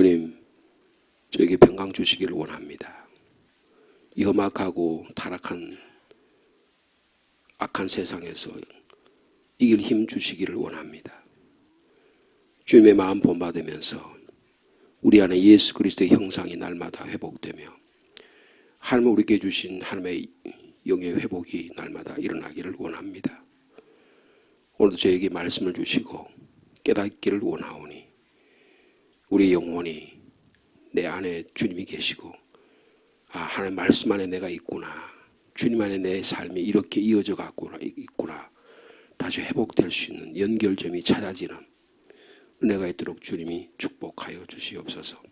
주님, 저에게 평강 주시기를 원합니다. 이 험악하고 타락한 악한 세상에서 이길 힘 주시기를 원합니다. 주님의 마음 본받으면서 우리 안에 예수 그리스도의 형상이 날마다 회복되며 하나님 우리에게 주신 하나님의 영의 회복이 날마다 일어나기를 원합니다. 오늘도 저에게 말씀을 주시고 깨닫기를 원하오니 우리 영혼이 내 안에 주님이 계시고 하나님 말씀 안에 내가 있구나, 주님 안에 내 삶이 이렇게 이어져 갔구나, 있구나, 다시 회복될 수 있는 연결점이 찾아지는 은혜가 있도록 주님이 축복하여 주시옵소서.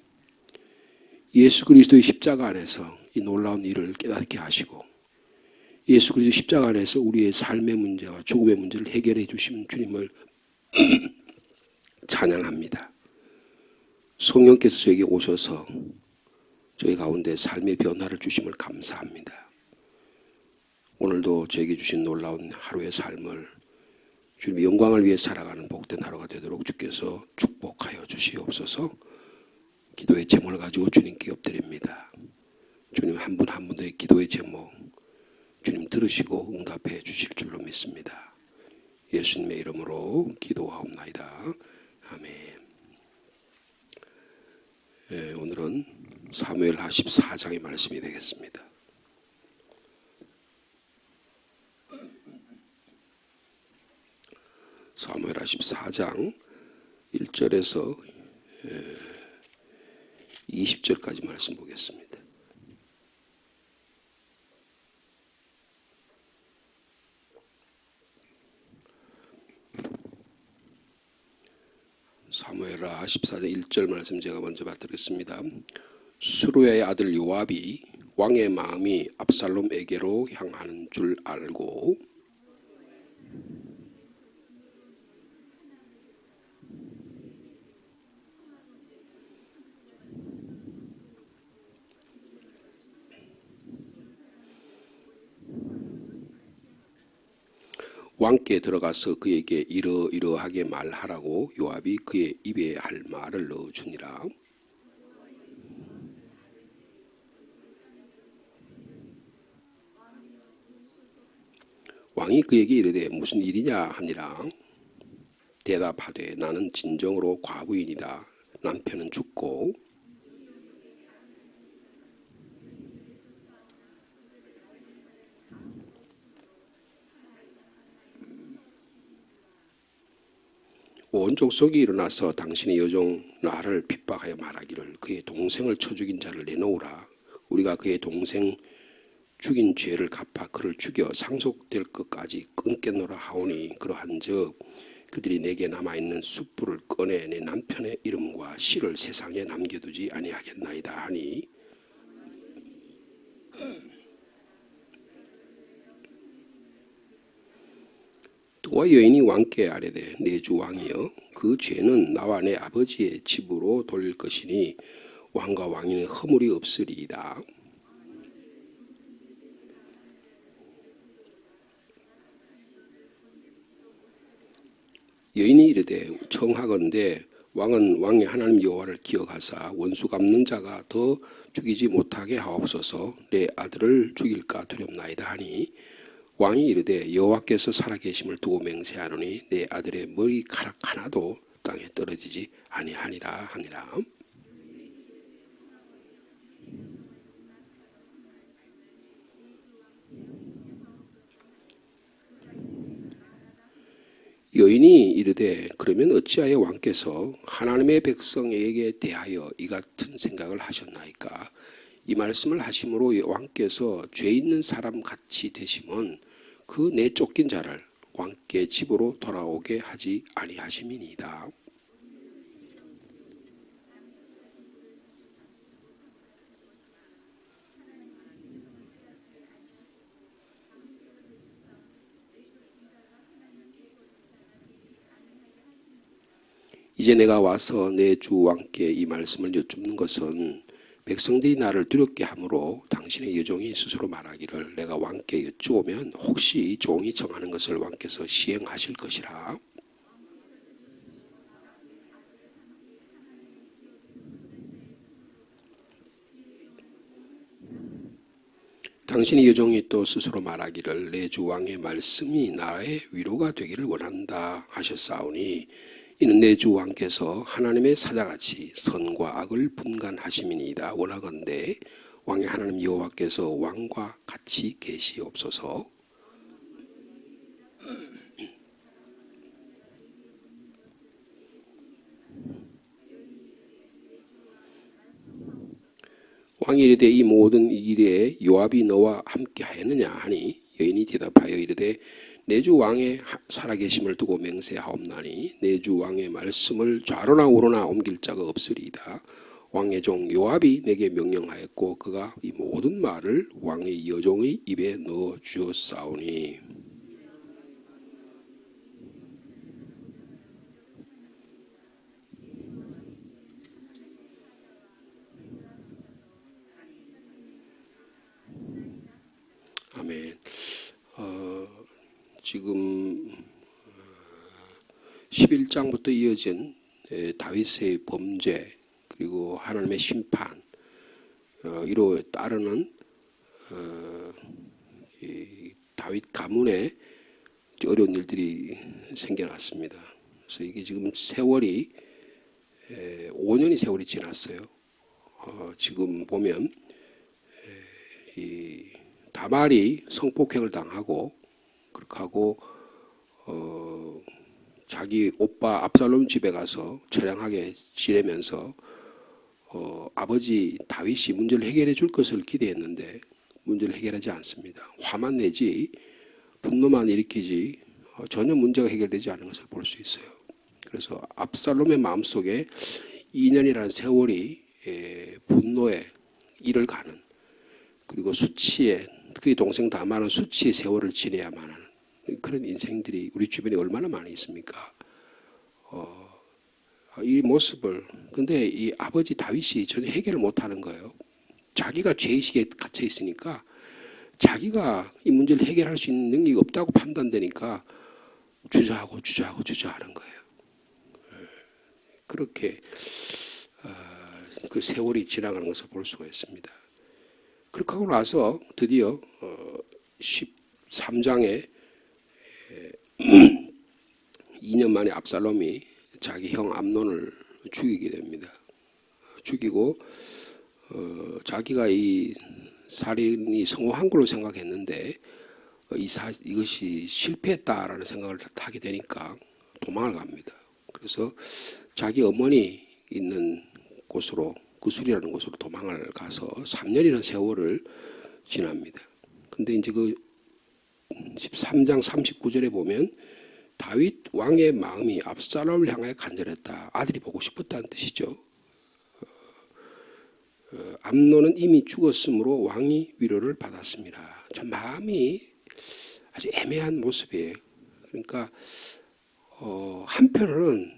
예수 그리스도의 십자가 안에서 이 놀라운 일을 깨닫게 하시고 예수 그리스도의 십자가 안에서 우리의 삶의 문제와 죽음의 문제를 해결해 주신 주님을 찬양합니다. 성령께서 저에게 오셔서 저희 가운데 삶의 변화를 주심을 감사합니다. 오늘도 저에게 주신 놀라운 하루의 삶을 주님의 영광을 위해 살아가는 복된 하루가 되도록 주께서 축복하여 주시옵소서. 기도의 제목을 가지고 주님께 엎드립니다. 주님 한 분 한 분의 기도의 제목 주님 들으시고 응답해 주실 줄로 믿습니다. 예수님의 이름으로 기도하옵나이다. 아멘. 오늘은 사무엘하 14장의 말씀이 되겠습니다. 사무엘하 14장 1절에서 20절까지 말씀 보겠습니다. 사무엘하 14장 1절 말씀 제가 먼저 받드리겠습니다. 수루야의 아들 요압이 왕의 마음이 압살롬에게로 향하는 줄 알고 왕께 들어가서 그에게 이러이러하게 말하라고 요압이 그의 입에 할 말을 넣어주니라. 왕이 그에게 이르되 무슨 일이냐 하니라. 대답하되 나는 진정으로 과부인이다. 남편은 죽고 온 족속이 일어나서 당신의 여종 나를 핍박하여 말하기를 그의 동생을 쳐 죽인 자를 내놓으라. 우리가 그의 동생 죽인 죄를 갚아 그를 죽여 상속될 것까지 끊겠노라 하오니 그러한즉 그들이 내게 남아있는 숯불을 꺼내 내 남편의 이름과 시를 세상에 남겨두지 아니하겠나이다 하니 또한 여인이 왕께 아뢰되 내 주 왕이여 그 죄는 나와 내 아버지의 집으로 돌릴 것이니 왕과 왕인의 허물이 없으리이다. 여인이 이르되 청하건대 왕은 왕의 하나님 여호와를 기억하사 원수 갚는 자가 더 죽이지 못하게 하옵소서. 내 아들을 죽일까 두렵나이다 하니 왕이 이르되 여호와께서 살아계심을 두고 맹세하노니 내 아들의 머리카락 하나도 땅에 떨어지지 아니하니라 하니라. 여인이 이르되 그러면 어찌하여 왕께서 하나님의 백성에게 대하여 이 같은 생각을 하셨나이까. 이 말씀을 하심으로 왕께서 죄 있는 사람 같이 되심은 그 내쫓긴 자를 왕께 집으로 돌아오게 하지 아니하심이니이다. 이제 내가 와서 내 주 왕께 이 말씀을 여쭙는 것은 백성들이 나를 두렵게 함으로 당신의 여종이 스스로 말하기를 내가 왕께 여쭈오면 혹시 종이 정하는 것을 왕께서 시행하실 것이라. 당신의 여종이 또 스스로 말하기를 내 주 왕의 말씀이 나의 위로가 되기를 원한다 하셨사오니 이는 내 주 왕께서 하나님의 사자같이 선과 악을 분간하심이니이다. 원하건대 왕의 하나님 여호와께서 왕과 같이 계시옵소서. 왕이 이르되 이 모든 일에 요압이 너와 함께 하였느냐 하니 여인이 대답하여 이르되 내 주 왕의 살아계심을 두고 맹세하옵나니 내 주 왕의 말씀을 좌로나 우로나 옮길 자가 없으리이다. 왕의 종 요압이 내게 명령하였고 그가 이 모든 말을 왕의 여종의 입에 넣어 주었사오니. 아멘. 지금 11장부터 이어진 다윗의 범죄 그리고 하나님의 심판 이로 따르는 다윗 가문에 어려운 일들이 생겨났습니다. 그래서 이게 지금 세월이 5년이 세월이 지났어요. 지금 보면 이 다말이 성폭행을 당하고 그렇게 하고 자기 오빠 압살롬 집에 가서 처량하게 지내면서 아버지 다윗이 문제를 해결해 줄 것을 기대했는데 문제를 해결하지 않습니다. 화만 내지 분노만 일으키지 전혀 문제가 해결되지 않은 것을 볼 수 있어요. 그래서 압살롬의 마음속에 2년이라는 세월이 분노에 이를 가는 그리고 수치에 그의 동생 다말은 수치의 세월을 지내야만 하는 그런 인생들이 우리 주변에 얼마나 많이 있습니까? 이 모습을 근데 이 아버지 다윗이 전혀 해결을 못하는 거예요. 자기가 죄의식에 갇혀 있으니까 자기가 이 문제를 해결할 수 있는 능력이 없다고 판단되니까 주저하는 거예요. 그렇게 그 세월이 지나가는 것을 볼 수가 있습니다. 그렇게 하고 나서 드디어 13장에 2년 만에 압살롬이 자기 형 암논을 죽이게 됩니다. 죽이고 자기가 이 살인이 성공한 걸로 생각했는데 이것이 실패했다라는 생각을 하게 되니까 도망을 갑니다. 그래서 자기 어머니 있는 곳으로 구술이라는 곳으로 도망을 가서 3년이라는 세월을 지납니다. 근데 이제 그 13장 39절에 보면 다윗 왕의 마음이 압살롬을 향하여 간절했다. 아들이 보고 싶었다는 뜻이죠. 암논은 이미 죽었으므로 왕이 위로를 받았습니다. 참 마음이 아주 애매한 모습이에요. 그러니까 한편으로는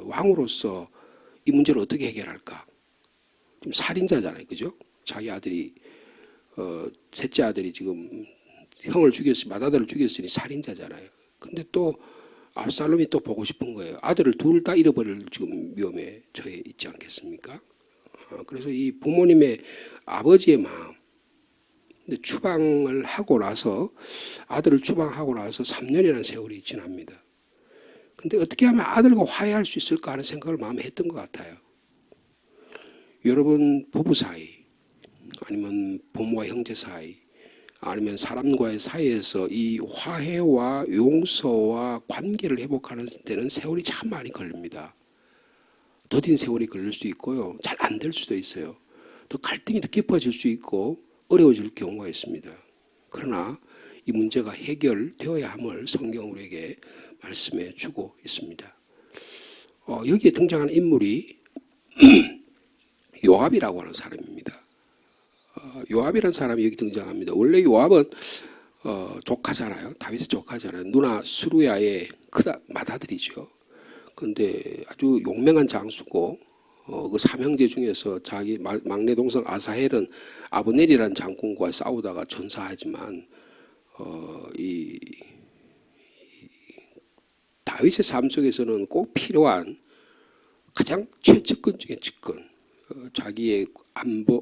왕으로서 이 문제를 어떻게 해결할까? 지금 살인자잖아요, 그죠? 자기 아들이 셋째 아들이 지금 형을 죽였으니 맏아들을 죽였으니 살인자잖아요. 근데 또 압살롬이 또 보고 싶은 거예요. 아들을 둘 다 잃어버릴 지금 위험에 처해 있지 않겠습니까? 그래서 이 부모님의 아버지의 마음, 근데 추방을 하고 나서 아들을 추방하고 나서 3년이라는 세월이 지납니다. 근데 어떻게 하면 아들과 화해할 수 있을까 하는 생각을 마음에 했던 것 같아요. 여러분 부부 사이 아니면 부모와 형제 사이 아니면 사람과의 사이에서 이 화해와 용서와 관계를 회복하는 데는 세월이 참 많이 걸립니다. 더딘 세월이 걸릴 수도 있고요. 잘 안 될 수도 있어요. 더 갈등이 더 깊어질 수 있고 어려워질 경우가 있습니다. 그러나 이 문제가 해결되어야 함을 성경 우리에게 말씀해 주고 있습니다. 여기에 등장하는 인물이 요압이라고 하는 사람입니다. 요압이라는 사람이 여기 등장합니다. 원래 요압은 조카잖아요. 다윗의 조카잖아요. 누나 수루야의 맏아들이죠. 그런데 아주 용맹한 장수고 그 삼형제 중에서 자기 막내 동생 아사헬은 아브넬이라는 장군과 싸우다가 전사하지만 이 다윗의 삶 속에서는 꼭 필요한 가장 최측근 중의 측근, 자기의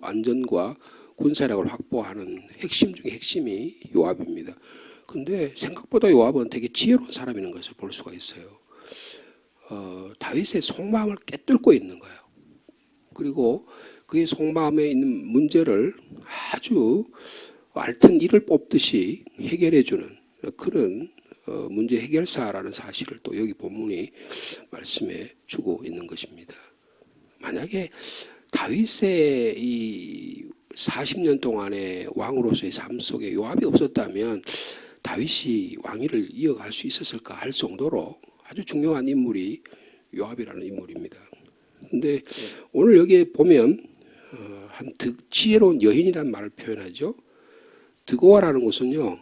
안전과 군사력을 확보하는 핵심 중에 핵심이 요압입니다. 근데 생각보다 요압은 되게 지혜로운 사람이라는 것을 볼 수가 있어요. 다윗의 속마음을 꿰뚫고 있는 거예요. 그리고 그의 속마음에 있는 문제를 아주 앓던 이를 뽑듯이 해결해주는 그런 문제 해결사라는 사실을 또 여기 본문이 말씀해 주고 있는 것입니다. 만약에 다윗의 이 40년 동안의 왕으로서의 삶 속에 요압이 없었다면 다윗이 왕위를 이어갈 수 있었을까 할 정도로 아주 중요한 인물이 요압이라는 인물입니다. 근데 오늘 여기에 보면 한 지혜로운 여인이라는 말을 표현하죠. 드고아라는 곳은요,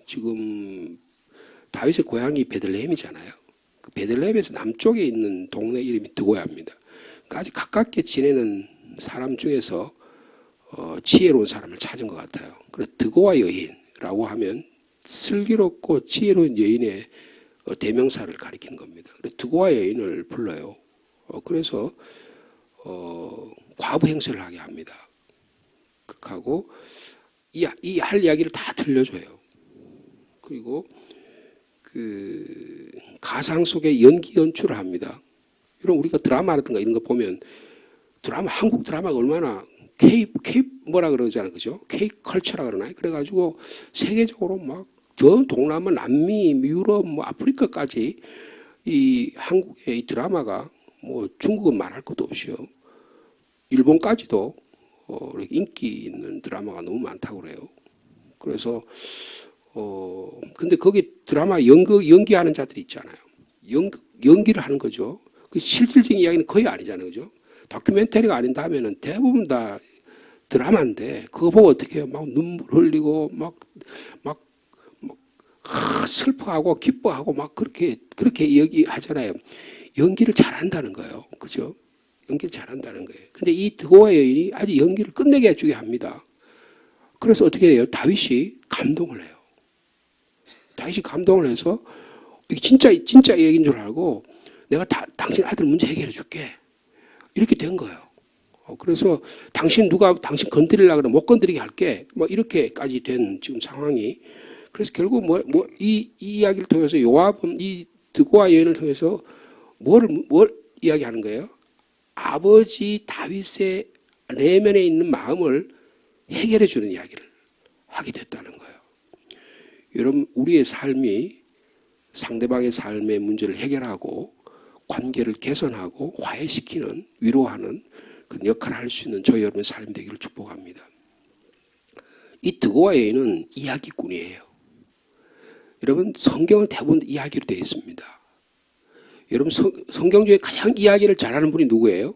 지금 다윗의 고향이 베들레헴이잖아요. 그 베들레헴에서 남쪽에 있는 동네 이름이 드고아입니다. 그러니까 아주 가깝게 지내는 사람 중에서 지혜로운 사람을 찾은 것 같아요. 그래서 드고아 여인이라고 하면 슬기롭고 지혜로운 여인의 대명사를 가리키는 겁니다. 그래서 드고아 여인을 불러요. 그래서 과부 행세를 하게 합니다. 그렇게 하고 이 할 이야기를 다 들려줘요. 그리고 그 가상 속에 연기 연출을 합니다. 이런 우리가 드라마라든가 이런 거 보면 한국 드라마가 얼마나 K 뭐라 그러잖아요, 그죠? K 컬처라 그러나요? 그래가지고 세계적으로 막 전 동남아, 남미, 유럽, 뭐 아프리카까지 이 한국의 이 드라마가 뭐 중국은 말할 것도 없이요. 일본까지도 인기 있는 드라마가 너무 많다고 그래요. 그래서 근데 거기 드라마 연기하는 자들이 있잖아요. 연기를 하는 거죠. 그 실질적인 이야기는 거의 아니잖아요, 그죠? 다큐멘터리가 아닌다면은 대부분 다 드라마인데 그거 보고 어떻게 해요? 막 눈물 흘리고 막 슬퍼하고 기뻐하고 막 그렇게 얘기하잖아요. 연기를 잘한다는 거예요, 그죠? 연기를 잘한다는 거예요. 근데 이 드고아 여인이 아주 연기를 끝내게 해주게 합니다. 그래서 어떻게 해요? 다윗이 감동을 해요. 다윗이 감동을 해서 이게 진짜 얘기인 줄 알고 내가 당신 아들 문제 해결해 줄게. 이렇게 된 거예요. 그래서 당신 건드리려고 그러면 못 건드리게 할게. 뭐 이렇게까지 된 지금 상황이. 그래서 결국 이 이야기를 통해서 요압은 이 드고아 여인을 통해서 뭘 이야기하는 거예요? 아버지 다윗의 내면에 있는 마음을 해결해 주는 이야기를 하게 됐다는 거예요. 여러분, 우리의 삶이 상대방의 삶의 문제를 해결하고 관계를 개선하고 화해시키는, 위로하는 그런 역할을 할 수 있는 저희 여러분의 삶이 되기를 축복합니다. 이 드고아 여인은 이야기꾼이에요. 여러분, 성경은 대부분 이야기로 되어 있습니다. 여러분, 성경 중에 가장 이야기를 잘하는 분이 누구예요?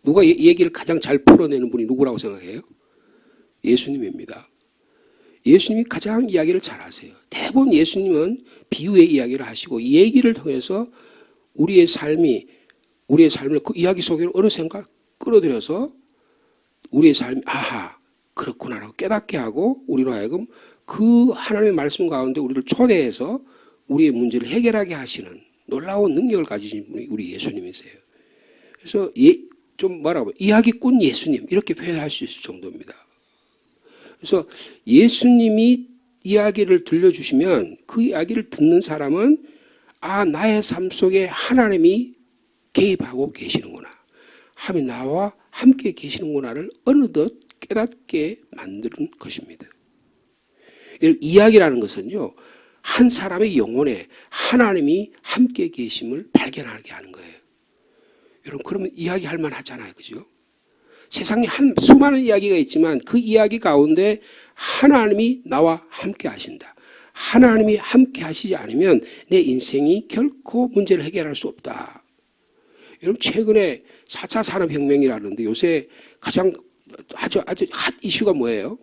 누가 얘기를 가장 잘 풀어내는 분이 누구라고 생각해요? 예수님입니다. 예수님이 가장 이야기를 잘하세요. 대부분 예수님은 비유의 이야기를 하시고 이 얘기를 통해서 우리의 삶을 그 이야기 속으로 어느샌가 끌어들여서 우리의 삶이 아하 그렇구나라고 깨닫게 하고 우리로 하여금 그 하나님의 말씀 가운데 우리를 초대해서 우리의 문제를 해결하게 하시는 놀라운 능력을 가지신 분이 우리 예수님이세요. 그래서 좀 뭐라고 이야기꾼 예수님 이렇게 표현할 수 있을 정도입니다. 그래서 예수님이 이야기를 들려주시면 그 이야기를 듣는 사람은 나의 삶 속에 하나님이 개입하고 계시는구나. 하나님이 나와 함께 계시는구나를 어느덧 깨닫게 만드는 것입니다. 이야기라는 것은요, 한 사람의 영혼에 하나님이 함께 계심을 발견하게 하는 거예요. 여러분, 그러면 이야기할 만하잖아요, 그죠? 세상에 수많은 이야기가 있지만 그 이야기 가운데 하나님이 나와 함께 하신다. 하나님이 함께 하시지 않으면 내 인생이 결코 문제를 해결할 수 없다. 여러분, 최근에 4차 산업혁명이라는데 요새 가장 아주 핫 이슈가 뭐예요?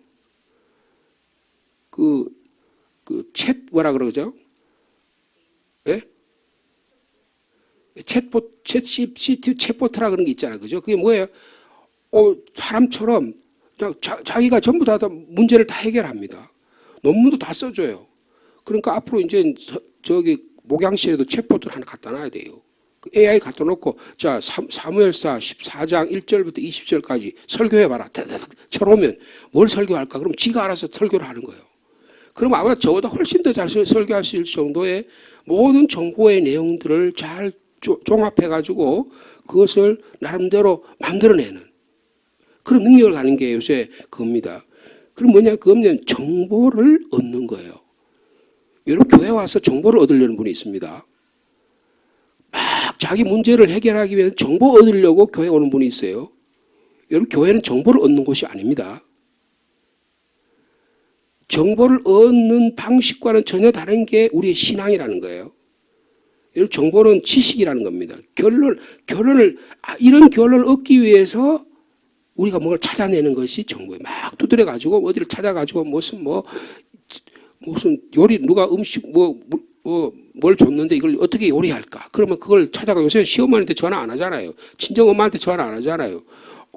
뭐라 그러죠? 예? 챗보트라 그런 게 있잖아요. 그죠? 그게 뭐예요? 사람처럼 자기가 전부 다 문제를 다 해결합니다. 논문도 다 써줘요. 그러니까 앞으로 이제 저기 목양실에도 챗보트를 하나 갖다 놔야 돼요. AI 갖다 놓고 자 사무엘사 14장 1절부터 20절까지 설교해봐라. 쳐놓으면 뭘 설교할까? 그럼 지가 알아서 설교를 하는 거예요. 그럼 아마 저보다 훨씬 더 잘 설교할 수 있을 정도의 모든 정보의 내용들을 잘 종합해가지고 그것을 나름대로 만들어내는 그런 능력을 가는 게 요새 그겁니다. 그럼 뭐냐? 그거는 정보를 얻는 거예요. 여러분 교회 와서 정보를 얻으려는 분이 있습니다. 막 자기 문제를 해결하기 위해서 정보 얻으려고 교회 오는 분이 있어요. 여러분 교회는 정보를 얻는 곳이 아닙니다. 정보를 얻는 방식과는 전혀 다른 게 우리의 신앙이라는 거예요. 여러분 정보는 지식이라는 겁니다. 이런 결론을 얻기 위해서 우리가 뭘 찾아내는 것이 정보예요. 막 두드려 가지고 어디를 찾아가지고 무슨 요리 누가 음식 뭘 줬는데 이걸 어떻게 요리할까? 그러면 그걸 찾아가 요새 시어머니한테 전화 안 하잖아요. 친정 엄마한테 전화 안 하잖아요.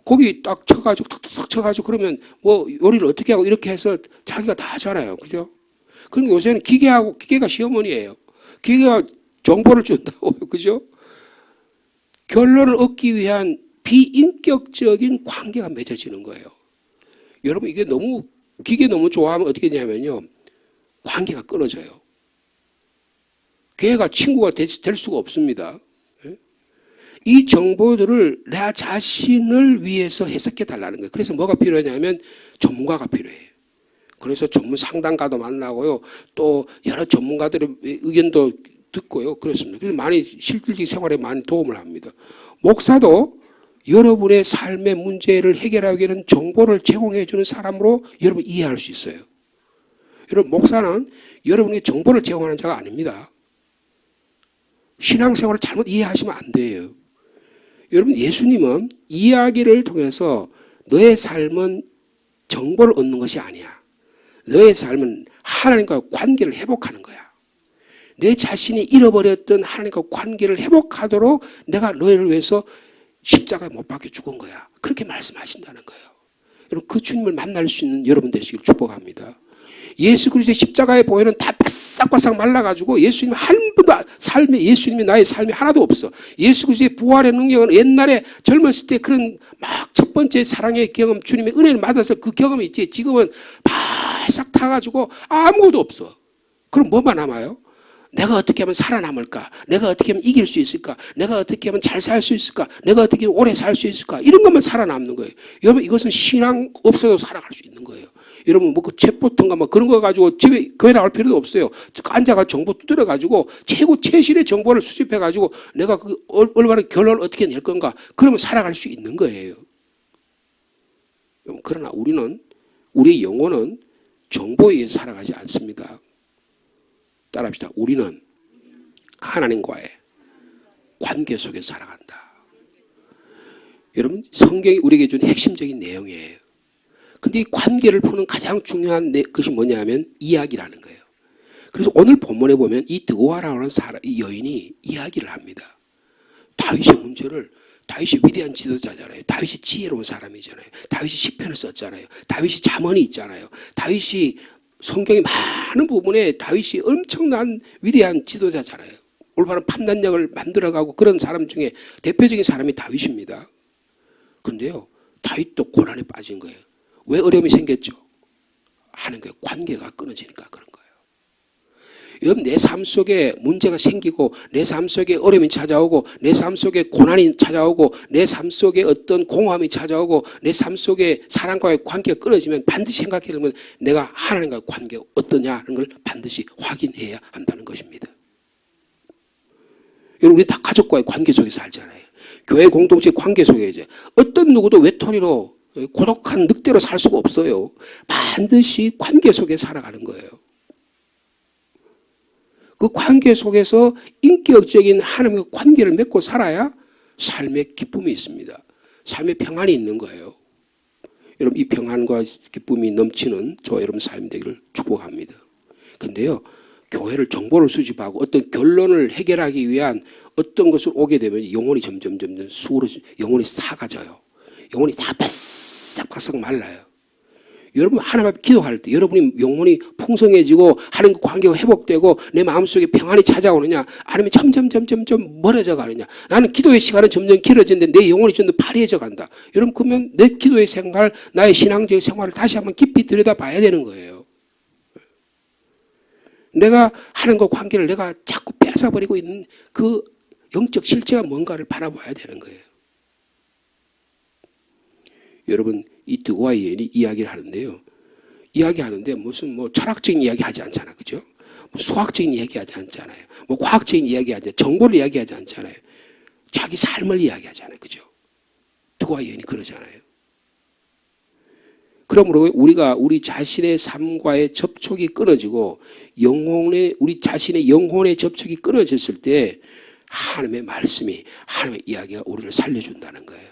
거기 딱 쳐가지고 탁탁 쳐가지고 그러면 요리를 어떻게 하고 이렇게 해서 자기가 다 하잖아요. 그죠? 그러니까 요새는 기계가 시어머니예요. 기계가 정보를 준다고. 그죠? 결론을 얻기 위한 비인격적인 관계가 맺어지는 거예요. 여러분 이게 기계 너무 좋아하면 어떻게 되냐면요. 관계가 끊어져요. 걔가 친구가 될 수가 없습니다. 이 정보들을 나 자신을 위해서 해석해 달라는 거예요. 그래서 뭐가 필요하냐면 전문가가 필요해요. 그래서 전문 상담가도 만나고요. 또 여러 전문가들의 의견도 듣고요. 그렇습니다. 그래서 많이 실질적 생활에 많이 도움을 합니다. 목사도 여러분의 삶의 문제를 해결하기 위해서는 정보를 제공해 주는 사람으로 여러분 이해할 수 있어요. 여러분 목사는 여러분에게 정보를 제공하는 자가 아닙니다. 신앙생활을 잘못 이해하시면 안 돼요. 여러분 예수님은 이야기를 통해서 너의 삶은 정보를 얻는 것이 아니야. 너의 삶은 하나님과 관계를 회복하는 거야. 내 자신이 잃어버렸던 하나님과 관계를 회복하도록 내가 너희를 위해서 십자가에 못 박혀 죽은 거야. 그렇게 말씀하신다는 거예요. 여러분 그 주님을 만날 수 있는 여러분 되시길 축복합니다. 예수 그리스도의 십자가의 보혈은 다 바싹바싹 말라가지고 예수님 한 번도 예수님이 나의 삶이 하나도 없어. 예수 그리스도의 부활의 능력은 옛날에 젊었을 때 그런 막 첫 번째 사랑의 경험, 주님의 은혜를 받아서 그 경험이 있지. 지금은 바싹 타가지고 아무것도 없어. 그럼 뭐만 남아요? 내가 어떻게 하면 살아남을까? 내가 어떻게 하면 이길 수 있을까? 내가 어떻게 하면 잘 살 수 있을까? 내가 어떻게 하면 오래 살 수 있을까? 이런 것만 살아남는 거예요. 여러분 이것은 신앙 없어도 살아갈 수 있는 거예요. 여러분 그 챗보트인가 그런 거 가지고 집에 교회 나올 필요도 없어요. 앉아가 정보 두드려 가지고 최신의 정보를 수집해 가지고 내가 그 올바른 결론을 어떻게 낼 건가? 그러면 살아갈 수 있는 거예요. 그러나 우리의 영혼은 정보에 의해서 살아가지 않습니다. 따라합시다. 우리는 하나님과의 관계 속에서 살아간다. 여러분 성경이 우리에게 준 핵심적인 내용이에요. 근데 이 관계를 푸는 가장 중요한 것이 뭐냐면 이야기라는 거예요. 그래서 오늘 본문에 보면 이 드고아라는 이 여인이 이야기를 합니다. 다윗의 문제를 다윗이 위대한 지도자잖아요. 다윗이 지혜로운 사람이잖아요. 다윗이 시편을 썼잖아요. 다윗이 잠언이 있잖아요. 다윗이 성경의 많은 부분에 다윗이 엄청난 위대한 지도자잖아요. 올바른 판단력을 만들어가고 그런 사람 중에 대표적인 사람이 다윗입니다. 그런데요, 다윗도 고난에 빠진 거예요. 왜 어려움이 생겼죠? 하나님과의 관계가 끊어지니까 그런 거예요. 여러분 내 삶 속에 문제가 생기고 내 삶 속에 어려움이 찾아오고 내 삶 속에 고난이 찾아오고 내 삶 속에 어떤 공허함이 찾아오고 내 삶 속에 사람과의 관계가 끊어지면 반드시 생각해야 되면 내가 하나님과의 관계가 어떠냐는 걸 반드시 확인해야 한다는 것입니다. 여러분 우리 다 가족과의 관계 속에 살잖아요. 교회 공동체 관계 속에 이제 어떤 누구도 외톨이로 고독한 늑대로 살 수가 없어요. 반드시 관계 속에 살아가는 거예요. 그 관계 속에서 인격적인 하나님과 관계를 맺고 살아야 삶의 기쁨이 있습니다. 삶의 평안이 있는 거예요. 여러분 이 평안과 기쁨이 넘치는 저 여러분 삶 되기를 축복합니다. 그런데요, 교회를 정보를 수집하고 어떤 결론을 해결하기 위한 어떤 것을 오게 되면 영혼이 점점 영혼이 사가져요. 영혼이 다 바싹바싹 말라요. 여러분 하나님 앞에 기도할 때 여러분이 영혼이 풍성해지고 하나님과 관계가 회복되고 내 마음속에 평안이 찾아오느냐 아니면 점점 멀어져 가느냐. 나는 기도의 시간은 점점 길어지는데 내 영혼이 좀 더 파리해져 간다. 여러분 그러면 내 기도의 생활 나의 신앙적 생활을 다시 한번 깊이 들여다봐야 되는 거예요. 내가 하나님과 관계를 내가 자꾸 뺏어버리고 있는 그 영적 실체가 뭔가를 바라봐야 되는 거예요. 여러분 이 드고아의 여인이 이야기를 하는데요. 이야기하는데 무슨 뭐 철학적인 이야기 하지 않잖아. 그죠? 뭐 수학적인 이야기 하지 않잖아요. 뭐 과학적인 이야기 하지 않잖아요. 정보를 이야기하지 않잖아요. 자기 삶을 이야기하잖아요. 그죠? 드고아의 여인이 그러잖아요. 그러므로 우리가 우리 자신의 삶과의 접촉이 끊어지고 우리 자신의 영혼의 접촉이 끊어졌을 때 하나님의 말씀이 하나님의 이야기가 우리를 살려준다는 거예요.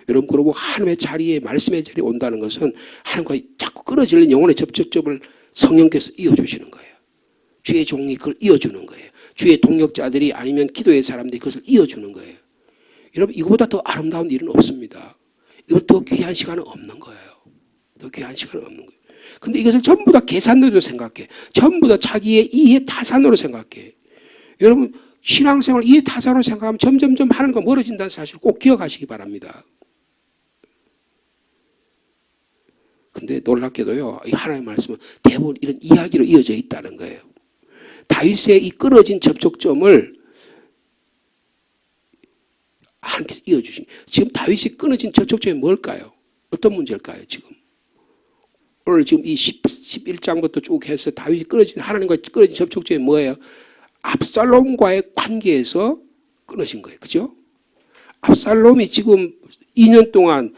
여러분 그러고 하나님의 자리에 말씀의 자리에 온다는 것은 하나님과 자꾸 끊어지는 영혼의 접촉점을 성령께서 이어주시는 거예요. 주의 종이 그걸 이어주는 거예요. 주의 동역자들이 아니면 기도의 사람들이 그것을 이어주는 거예요. 여러분 이거보다 더 아름다운 일은 없습니다. 이거 더 귀한 시간은 없는 거예요. 더 귀한 시간은 없는 거예요. 근데 이것을 전부 다 계산으로 생각해. 전부 다 자기의 이해 타산으로 생각해. 여러분 신앙생활 이해 타산으로 생각하면 점점점 하나님과 멀어진다는 사실을 꼭 기억하시기 바랍니다. 근데 놀랍게도요, 이 하나님의 말씀은 대부분 이런 이야기로 이어져 있다는 거예요. 다윗의 이 끊어진 접촉점을 하나님께서 이어주신 거예요. 지금 다윗이 끊어진 접촉점이 뭘까요? 어떤 문제일까요, 지금? 오늘 지금 이 11장부터 쭉 해서 다윗이 하나님과 끊어진 접촉점이 뭐예요? 압살롬과의 관계에서 끊어진 거예요. 그죠? 압살롬이 지금 2년 동안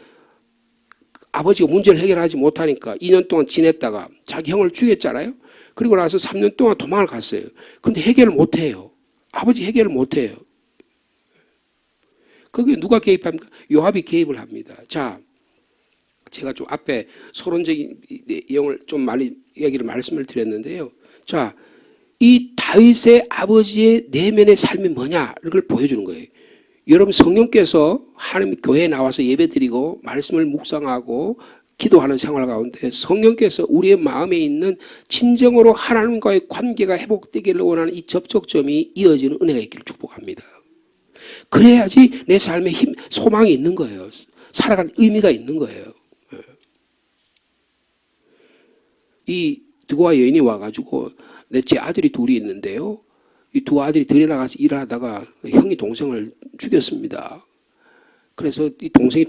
아버지가 문제를 해결하지 못하니까 2년 동안 지냈다가 자기 형을 죽였잖아요. 그리고 나서 3년 동안 도망을 갔어요. 근데 해결을 못해요. 아버지 해결을 못해요. 거기에 누가 개입합니까? 요압이 개입을 합니다. 자, 제가 좀 앞에 서론적인 내용을 좀 많이 말씀을 드렸는데요. 자, 이 다윗의 아버지의 내면의 삶이 뭐냐 이걸 보여주는 거예요. 여러분 성령께서 하나님 교회에 나와서 예배드리고 말씀을 묵상하고 기도하는 생활 가운데 성령께서 우리의 마음에 있는 진정으로 하나님과의 관계가 회복되기를 원하는 이 접촉점이 이어지는 은혜가 있기를 축복합니다. 그래야지 내 삶에 소망이 있는 거예요. 살아가는 의미가 있는 거예요. 이 드고아 여인이 와가지고 제 아들이 둘이 있는데요. 이 두 아들이 들여나가서 일을 하다가 형이 동생을 죽였습니다. 그래서 이 동생이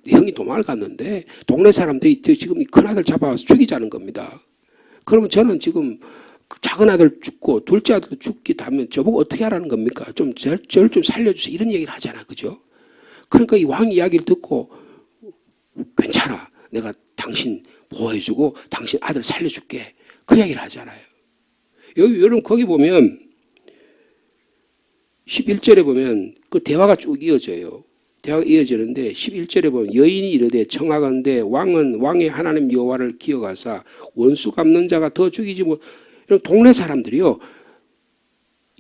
형이 도망을 갔는데 동네 사람들이 지금 이 큰아들 잡아와서 죽이자는 겁니다. 그러면 저는 지금 작은 아들 죽고 둘째 아들도 죽게 되면 저보고 어떻게 하라는 겁니까? 저를 좀 살려주세요. 이런 얘기를 하잖아. 그죠? 그러니까 이 왕 이야기를 듣고 괜찮아. 내가 당신 보호해주고 당신 아들 살려줄게. 그 이야기를 하잖아요. 여러분 거기 보면 11절에 보면 그 대화가 쭉 이어져요. 대화가 이어지는데 11절에 보면 여인이 이르되 청하건대 왕은 왕의 하나님 여호와를 기억하사 원수 갚는 자가 더 죽이지 뭐. 동네 사람들이요.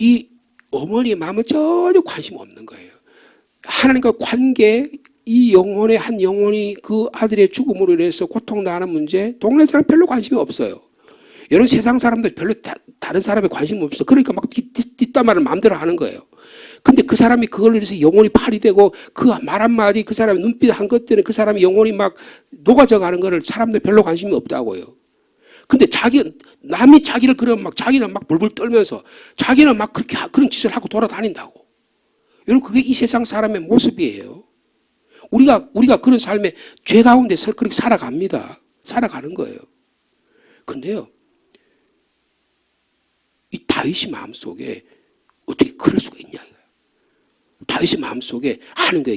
이 어머니의 마음은 전혀 관심 없는 거예요. 하나님과 관계 이 영혼의 한 영혼이 그 아들의 죽음으로 인해서 고통당하는 문제 동네 사람 별로 관심이 없어요. 여러분 세상 사람들 별로 다른 사람에 관심 없어. 그러니까 막 뒷담화를 마음대로 하는 거예요. 근데 그 사람이 그걸로 인해서 영혼이 파리되고 그 말 한마디 그 사람의 눈빛 한 것 때문에 그 사람의 영혼이 막 녹아져 가는 거를 사람들 별로 관심이 없다고요. 근데 남이 자기를 그러면 막 자기는 막 불불 떨면서 자기는 막 그렇게 그런 짓을 하고 돌아다닌다고. 여러분 그게 이 세상 사람의 모습이에요. 우리가 그런 삶에 죄 가운데서 그렇게 살아갑니다. 살아가는 거예요. 근데요. 이 다윗의 마음속에 어떻게 그럴 수가 있냐. 다윗의 마음속에 하나님과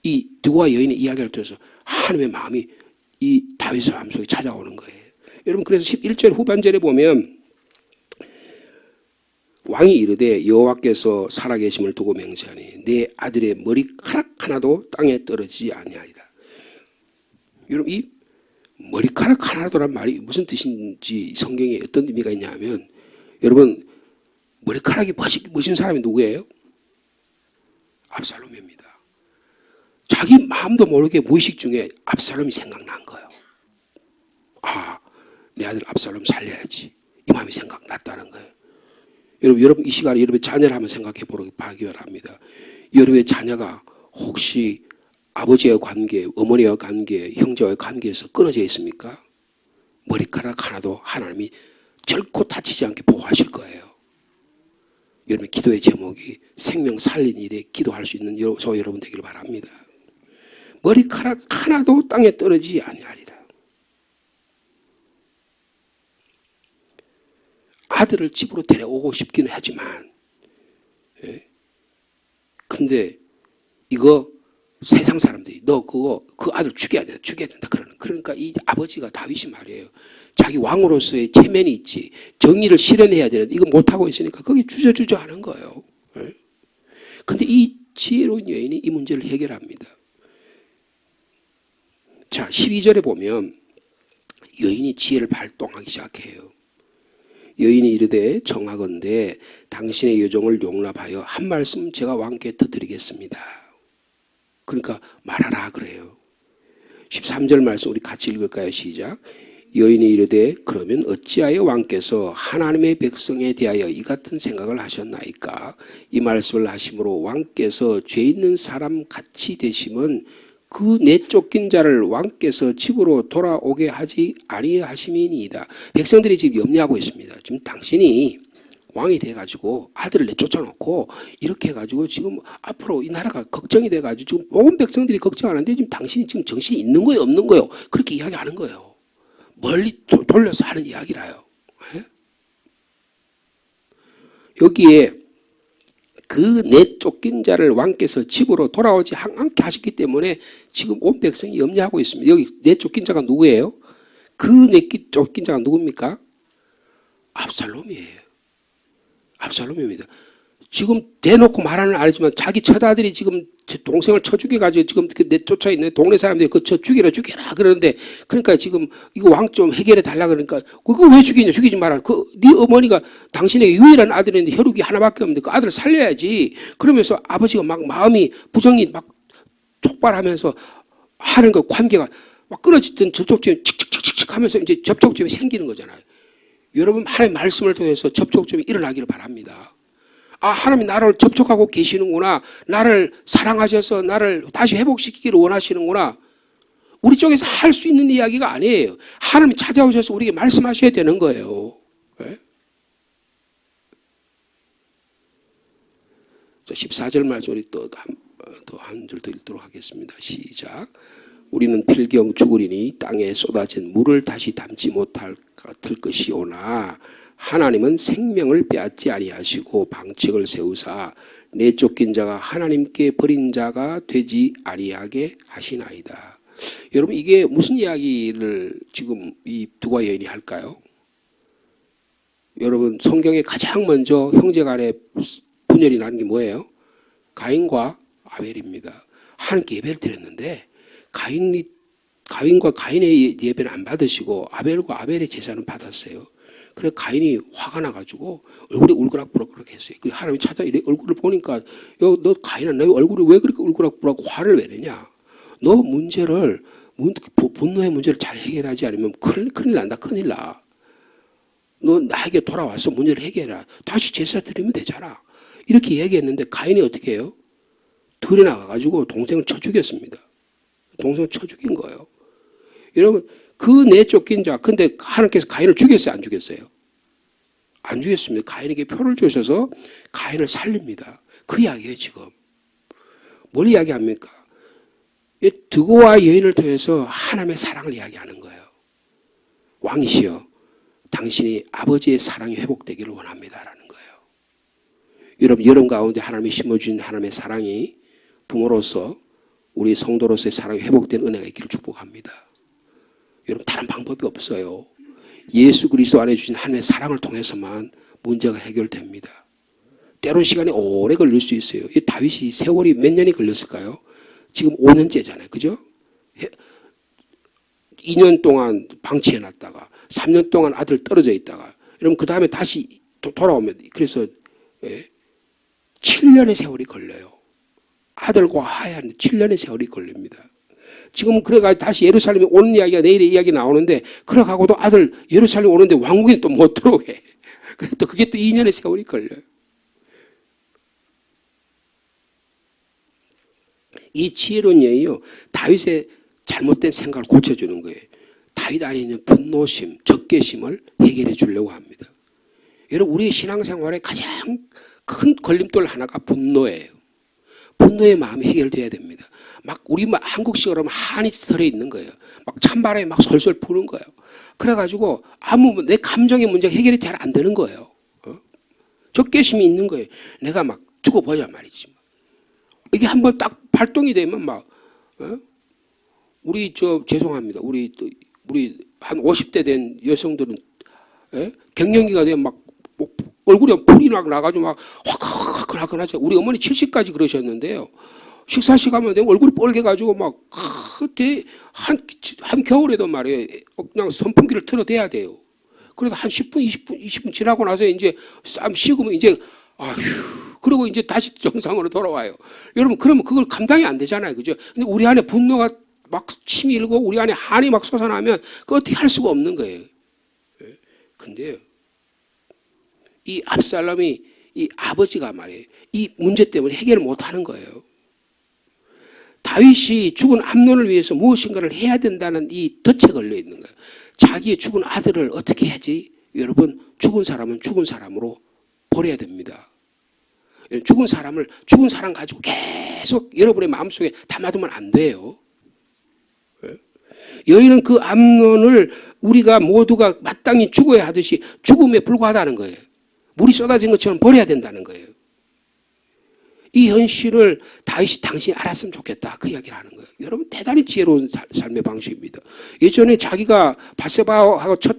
이 드고아 여인의 이야기를 들어서 하나님의 마음이 이 다윗의 마음속에 찾아오는 거예요. 여러분 그래서 11절 후반절에 보면 왕이 이르되 여호와께서 살아계심을 두고 맹세하니 내 아들의 머리카락 하나도 땅에 떨어지지 아니하리라. 여러분 이 머리카락 하나도란 말이 무슨 뜻인지 성경에 어떤 의미가 있냐 하면 여러분 머리카락이 멋진 사람이 누구예요? 압살롬입니다. 자기 마음도 모르게 무의식 중에 압살롬이 생각난 거예요. 내 아들 압살롬 살려야지. 이 마음이 생각났다는 거예요. 여러분 이 시간에 여러분의 자녀를 한번 생각해 보기 바랍니다. 여러분의 자녀가 혹시 아버지와의 관계, 어머니와의 관계, 형제와의 관계에서 끊어져 있습니까? 머리카락 하나도 하나님이 결코 다치지 않게 보호하실 거예요. 여러분 기도의 제목이 생명 살린 일에 기도할 수 있는 저 여러분 되기를 바랍니다. 머리카락 하나도 땅에 떨어지지 아니하리라. 아들을 집으로 데려오고 싶기는 하지만, 근데 이거 세상 사람들이 너 그 아들 죽여야 된다 그러니까 이 아버지가 다윗이 말이에요. 자기 왕으로서의 체면이 있지, 정의를 실현해야 되는데 이거 못하고 있으니까 거기 주저주저 하는 거예요. 근데 이 지혜로운 여인이 이 문제를 해결합니다. 자, 12절에 보면 여인이 지혜를 발동하기 시작해요. 여인이 이르되 정하건대 당신의 여종을 용납하여 한 말씀 제가 왕께 터뜨리겠습니다. 그러니까 말하라 그래요. 13절 말씀 우리 같이 읽을까요? 시작. 여인이 이르되 그러면 어찌하여 왕께서 하나님의 백성에 대하여 이 같은 생각을 하셨나이까? 이 말씀을 하심으로 왕께서 죄 있는 사람 같이 되심은 그 내쫓긴 자를 왕께서 집으로 돌아오게 하지 아니하심이니이다. 백성들이 지금 염려하고 있습니다. 지금 당신이 왕이 돼가지고 아들을 내쫓아놓고 이렇게 해가지고 지금 앞으로 이 나라가 걱정이 돼가지고 지금 온 백성들이 걱정하는데 지금 당신이 지금 정신이 있는 거예요, 없는 거예요? 그렇게 이야기하는 거예요. 멀리 돌려서 하는 이야기라요. 여기에 그 내쫓긴 자를 왕께서 집으로 돌아오지 않게 하셨기 때문에 지금 온 백성이 염려하고 있습니다. 여기 내쫓긴 자가 누구예요? 그 내쫓긴 자가 누굽니까? 압살롬이에요. 압살롬입니다. 지금 대놓고 말하는 아니지만 자기 처아들이 지금 동생을 쳐 죽여가지고 지금 내쫓아 있는 동네 사람들이 쳐 죽여라 그러는데, 그러니까 지금 이거 왕 좀 해결해 달라 그러니까 그거 왜 죽이냐, 죽이지 마라. 네 어머니가 당신에게 유일한 아들인데 혈육이 하나밖에 없는데 그 아들을 살려야지. 그러면서 아버지가 막 마음이 부정이 막 촉발하면서 하는 그 관계가 막 끊어지던 접촉점이 칙칙칙칙 하면서 이제 접촉점이 생기는 거잖아요. 여러분 하나님의 말씀을 통해서 접촉점이 일어나기를 바랍니다. 아, 하나님이 나를 접촉하고 계시는구나. 나를 사랑하셔서 나를 다시 회복시키기를 원하시는구나. 우리 쪽에서 할 수 있는 이야기가 아니에요. 하나님이 찾아오셔서 우리에게 말씀하셔야 되는 거예요. 네? 자, 14절 말씀 우리 또 한 줄 더 읽도록 하겠습니다. 시작. 우리는 필경 죽으리니 땅에 쏟아진 물을 다시 담지 못할 같을 것이오나 하나님은 생명을 빼앗지 아니하시고 방책을 세우사 내쫓긴 자가 하나님께 버린 자가 되지 아니하게 하시나이다. 여러분 이게 무슨 이야기를 지금 이 두가 여인이 할까요? 여러분 성경에 가장 먼저 형제간의 분열이 나는 게 뭐예요? 가인과 아벨입니다. 하나님께 예배를 드렸는데 가인과 가인의 예배는 안 받으시고 아벨과 아벨의 제사는 받았어요. 그래서 가인이 화가 나가지고 얼굴이 울그락부락 했어요. 그래서 하나님이 찾아 얼굴을 보니까 너 가인아, 너 얼굴이 왜 그렇게 울그락부락 화를 왜 내냐? 너 문제를 분노의 문제를 잘 해결하지 않으면 큰일 난다. 큰일 나. 너 나에게 돌아와서 문제를 해결해라. 다시 제사 드리면 되잖아. 이렇게 얘기했는데 가인이 어떻게 해요? 들에 나가가지고 동생을 쳐 죽였습니다. 동생을 쳐 죽인 거예요. 여러분 그 내쫓긴 자, 근데 하나님께서 가인을 죽였어요, 안 죽였어요? 안 죽였습니다. 가인에게 표를 주셔서 가인을 살립니다. 그 이야기예요, 지금. 뭘 이야기합니까? 드고와 여인을 통해서 하나님의 사랑을 이야기하는 거예요. 왕이시여, 당신이 아버지의 사랑이 회복되기를 원합니다라는 거예요. 여러분 가운데 하나님이 심어주신 하나님의 사랑이 부모로서 우리 성도로서의 사랑이 회복된 은혜가 있기를 축복합니다. 여러분 다른 방법이 없어요. 예수 그리스도 안에 주신 하나님의 사랑을 통해서만 문제가 해결됩니다. 때론 시간이 오래 걸릴 수 있어요. 이 다윗이 세월이 몇 년이 걸렸을까요? 지금 5년째잖아요. 그죠? 2년 동안 방치해놨다가 3년 동안 아들 떨어져 있다가 여러분 그 다음에 다시 돌아오면 그래서 7년의 세월이 걸려요. 아들과 화해하는데 7년의 세월이 걸립니다. 지금 그래가 다시 예루살렘에 오는 이야기가 내일의 이야기 나오는데 그래가고도 아들 예루살렘 오는데 왕궁에 또 못 들어오게. 그래 또 그게 또 2년의 세월이 걸려요. 이 지혜로운 여인이요 다윗의 잘못된 생각을 고쳐주는 거예요. 다윗 안에 있는 분노심, 적개심을 해결해 주려고 합니다. 여러분 우리의 신앙생활에 가장 큰 걸림돌 하나가 분노예요. 분노의 마음이 해결돼야 됩니다. 막 우리 한국식으로 하면 한이 털에 있는 거예요. 막 찬바람이 막 솔솔 부는 거예요. 그래가지고 아무 내 감정의 문제가 해결이 잘 안 되는 거예요. 적개심이 있는 거예요. 내가 막 죽어보자 말이지. 이게 한번 딱 발동이 되면 막 우리 죄송합니다. 우리 한 50대 된 여성들은 갱년기가 되면 막 얼굴에 불이 막 나가지고 막 화끈화끈하죠. 우리 어머니 70까지 그러셨는데요. 식사 시간만 되면 얼굴이 뻘개가지고 막 한 겨울에도 말이에요. 그냥 선풍기를 틀어대야 돼요. 그래도 한 10분, 20분 지나고 나서 이제 쌈 식으면 이제 아휴. 그리고 이제 다시 정상으로 돌아와요. 여러분 그러면 그걸 감당이 안 되잖아요. 그죠? 근데 우리 안에 분노가 막 침이 일고 우리 안에 한이 막 솟아나면 그거 어떻게 할 수가 없는 거예요. 근데요. 이 압살롬이 이 아버지가 말이에요. 이 문제 때문에 해결을 못 하는 거예요. 다윗이 죽은 암논을 위해서 무엇인가를 해야 된다는 이 덫에 걸려 있는 거예요. 자기의 죽은 아들을 어떻게 해야지? 여러분 죽은 사람은 죽은 사람으로 버려야 됩니다. 죽은 사람을 죽은 사람 가지고 계속 여러분의 마음속에 담아두면 안 돼요. 여인은 그 암논을 우리가 모두가 마땅히 죽어야 하듯이 죽음에 불과하다는 거예요. 물이 쏟아진 것처럼 버려야 된다는 거예요. 이 현실을 다윗이 당신이 알았으면 좋겠다. 그 이야기를 하는 거예요. 여러분 대단히 지혜로운 삶의 방식입니다. 예전에 자기가 바세바하고 첫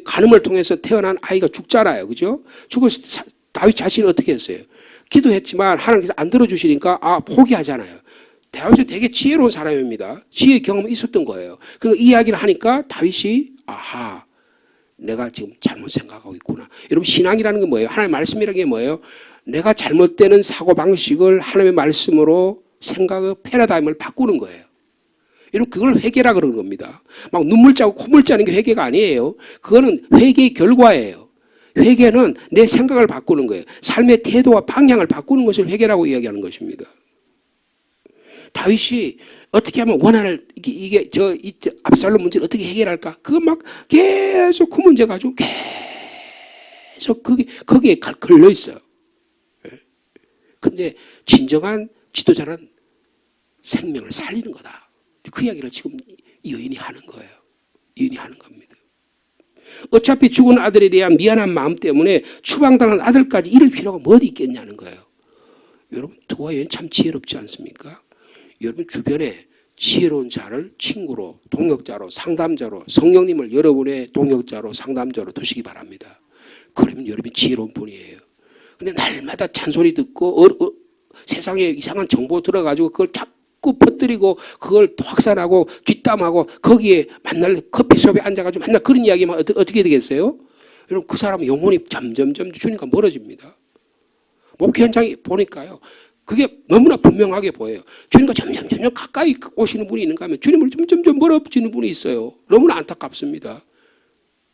간음을 통해서 태어난 아이가 죽잖아요. 그죠? 죽어서 다윗 자신이 어떻게 했어요? 기도했지만 하나님께서 안 들어주시니까 포기하잖아요. 다윗은 되게 지혜로운 사람입니다. 지혜 경험이 있었던 거예요. 그 이야기를 하니까 다윗이 아하 내가 지금 잘못 생각하고 있구나. 여러분 신앙이라는 게 뭐예요? 하나님의 말씀이라는 게 뭐예요? 내가 잘못되는 사고방식을 하나님의 말씀으로 생각의 패러다임을 바꾸는 거예요. 여러분 그걸 회개라 그러는 겁니다. 막 눈물 짜고 콧물 짜는 게 회개가 아니에요. 그거는 회개의 결과예요. 회개는 내 생각을 바꾸는 거예요. 삶의 태도와 방향을 바꾸는 것을 회개라고 이야기하는 것입니다. 다윗이 어떻게 하면 원한을 이 압살롬 문제를 어떻게 해결할까? 그거 막 계속 그 문제 가지고 계속 거기에 걸려 있어요. 근데 진정한 지도자는 생명을 살리는 거다. 그 이야기를 지금 이 여인이 하는 거예요. 여인이 하는 겁니다. 어차피 죽은 아들에 대한 미안한 마음 때문에 추방당한 아들까지 잃을 필요가 뭐 어디 있겠냐는 거예요. 여러분 그와 여인 참 지혜롭지 않습니까? 여러분 주변에 지혜로운 자를 친구로, 동역자로, 상담자로, 성령님을 여러분의 동역자로, 상담자로 두시기 바랍니다. 그러면 여러분이 지혜로운 분이에요. 근데 날마다 잔소리 듣고 세상에 이상한 정보 들어가지고 그걸 자꾸 퍼뜨리고 그걸 확산하고 뒷담하고 거기에 맨날 커피숍에 앉아가지고 맨날 그런 이야기만 어떻게 되겠어요? 여러분 그 사람은 영혼이 점점점 주님과 멀어집니다. 목회 현장에 보니까요. 그게 너무나 분명하게 보여요. 주님과 점점 가까이 오시는 분이 있는가 하면 주님을 점점 멀어지는 분이 있어요. 너무나 안타깝습니다.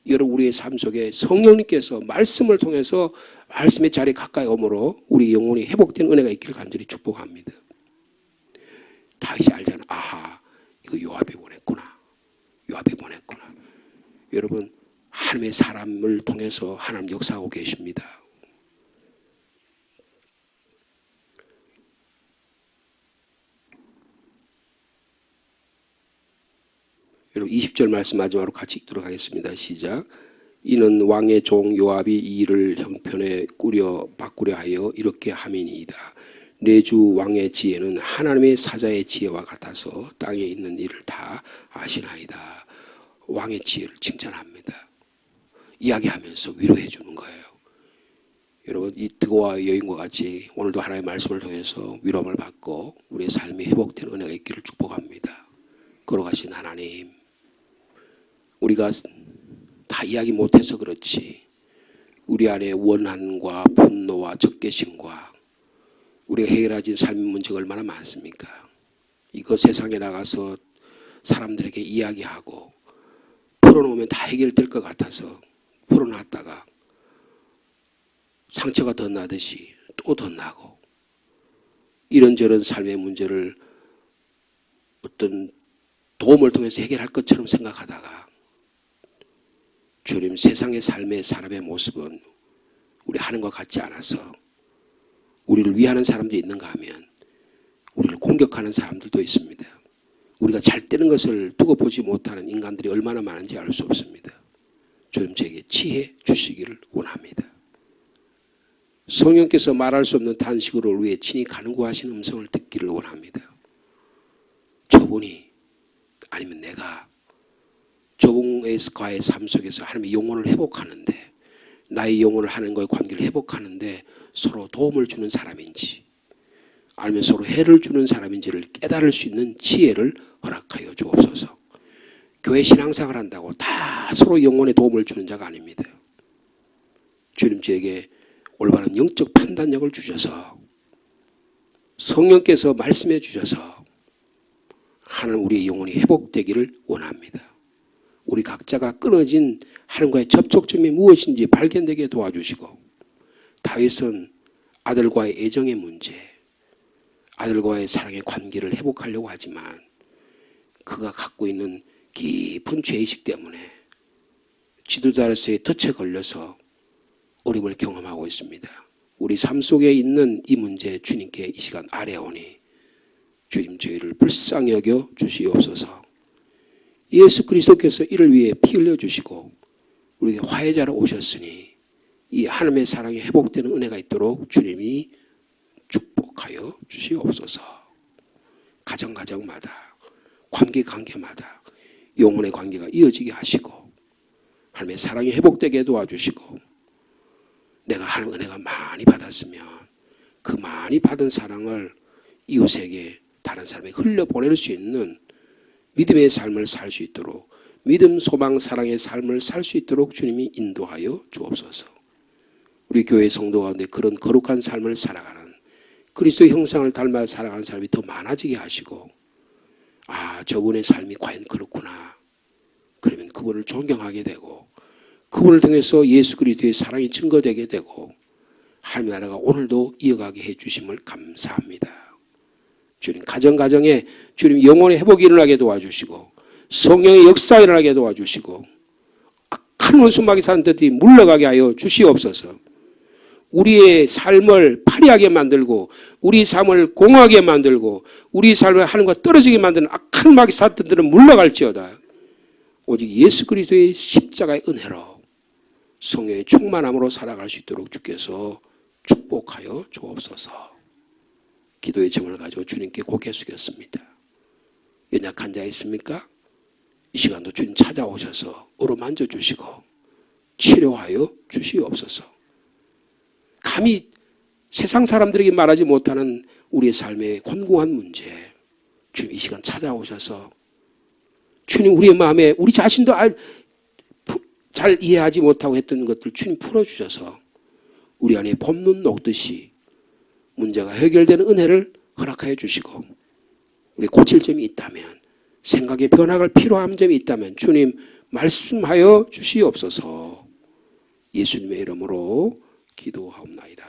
여러분 우리의 삶 속에 성령님께서 말씀을 통해서 말씀의 자리에 가까이 오므로 우리 영혼이 회복된 은혜가 있기를 간절히 축복합니다. 다윗이 알잖아. 아하 이거 요압이 보냈구나. 요압이 보냈구나. 여러분 하나님의 사람을 통해서 하나님 역사하고 계십니다. 여러분 20절 말씀 마지막으로 같이 읽도록 하겠습니다. 시작. 이는 왕의 종 요압이 이 일을 형편에 바꾸려 하여 이렇게 함이니이다. 내 주 왕의 지혜는 하나님의 사자의 지혜와 같아서 땅에 있는 일을 다 아시나이다. 왕의 지혜를 칭찬합니다. 이야기하면서 위로해 주는 거예요. 여러분 이 드고와 여인과 같이 오늘도 하나님의 말씀을 통해서 위로함을 받고 우리의 삶이 회복된 은혜가 있기를 축복합니다. 걸어가신 하나님, 우리가 다 이야기 못해서 그렇지 우리 안에 원한과 분노와 적개심과 우리가 해결하지 삶의 문제가 얼마나 많습니까? 이거 세상에 나가서 사람들에게 이야기하고 풀어놓으면 다 해결될 것 같아서 풀어놨다가 상처가 더 나듯이 또 더 나고, 이런저런 삶의 문제를 어떤 도움을 통해서 해결할 것처럼 생각하다가, 주님, 세상의 삶의 사람의 모습은 우리 하는 것 같지 않아서 우리를 위하는 사람도 있는가 하면 우리를 공격하는 사람들도 있습니다. 우리가 잘 되는 것을 두고 보지 못하는 인간들이 얼마나 많은지 알 수 없습니다. 주님, 저에게 지혜 주시기를 원합니다. 성령께서 말할 수 없는 단식으로 우리의 친히 간구하시는 음성을 듣기를 원합니다. 저분이 아니면 내가 저분과의 삶 속에서 하나님의 영혼을 회복하는데, 나의 영혼을 하나님과의 관계를 회복하는데 서로 도움을 주는 사람인지 아니면 서로 해를 주는 사람인지를 깨달을 수 있는 지혜를 허락하여 주옵소서. 교회 신앙생활 한다고 다 서로 영혼에 도움을 주는 자가 아닙니다. 주님, 저에게 올바른 영적 판단력을 주셔서 성령께서 말씀해 주셔서 하나님 우리의 영혼이 회복되기를 원합니다. 우리 각자가 끊어진 하나님과의 접촉점이 무엇인지 발견되게 도와주시고, 다윗은 아들과의 애정의 문제, 아들과의 사랑의 관계를 회복하려고 하지만 그가 갖고 있는 깊은 죄의식 때문에 지도자로서의 덫에 걸려서 어려움을 경험하고 있습니다. 우리 삶 속에 있는 이 문제 주님께 이 시간 아뢰오니 주님, 저희를 불쌍히 여겨 주시옵소서. 예수 그리스도께서 이를 위해 피 흘려주시고 우리에게 화해자로 오셨으니 이 하나님의 사랑이 회복되는 은혜가 있도록 주님이 축복하여 주시옵소서. 가정마다, 관계마다 영혼의 관계가 이어지게 하시고 하나님의 사랑이 회복되게 도와주시고, 내가 하나님의 은혜가 많이 받았으면 그 많이 받은 사랑을 이웃에게, 다른 사람에게 흘려보낼 수 있는 믿음의 삶을 살 수 있도록, 믿음, 소망, 사랑의 삶을 살 수 있도록 주님이 인도하여 주옵소서. 우리 교회 성도 가운데 그런 거룩한 삶을 살아가는, 그리스도의 형상을 닮아 살아가는 사람이 더 많아지게 하시고, 아, 저분의 삶이 과연 그렇구나. 그러면 그분을 존경하게 되고 그분을 통해서 예수 그리스도의 사랑이 증거되게 되고 하나님의 나라가 오늘도 이어가게 해주심을 감사합니다. 주님, 가정에 주님 영혼의 회복이 일어나게 도와주시고 성령의 역사가 일어나게 도와주시고 악한 원수마귀 산들이 물러가게 하여 주시옵소서. 우리의 삶을 파리하게 만들고 우리 삶을 공허하게 만들고 우리 삶을 하나님과 떨어지게 만드는 악한 마귀 사탄들은 물러갈지어다. 오직 예수 그리스도의 십자가의 은혜로 성령의 충만함으로 살아갈 수 있도록 주께서 축복하여 주옵소서. 기도의 제목을 가지고 주님께 고개 숙였습니다. 연약한 자 있습니까? 이 시간도 주님 찾아오셔서 어루만져 주시고 치료하여 주시옵소서. 감히 세상 사람들에게 말하지 못하는 우리의 삶의 곤궁한 문제, 주님 이 시간 찾아오셔서 주님 우리의 마음에 우리 자신도 잘 이해하지 못하고 했던 것들 주님 풀어주셔서 우리 안에 봄눈 녹듯이 문제가 해결되는 은혜를 허락하여 주시고, 우리 고칠 점이 있다면, 생각의 변화가 필요한 점이 있다면 주님 말씀하여 주시옵소서. 예수님의 이름으로 기도하옵나이다.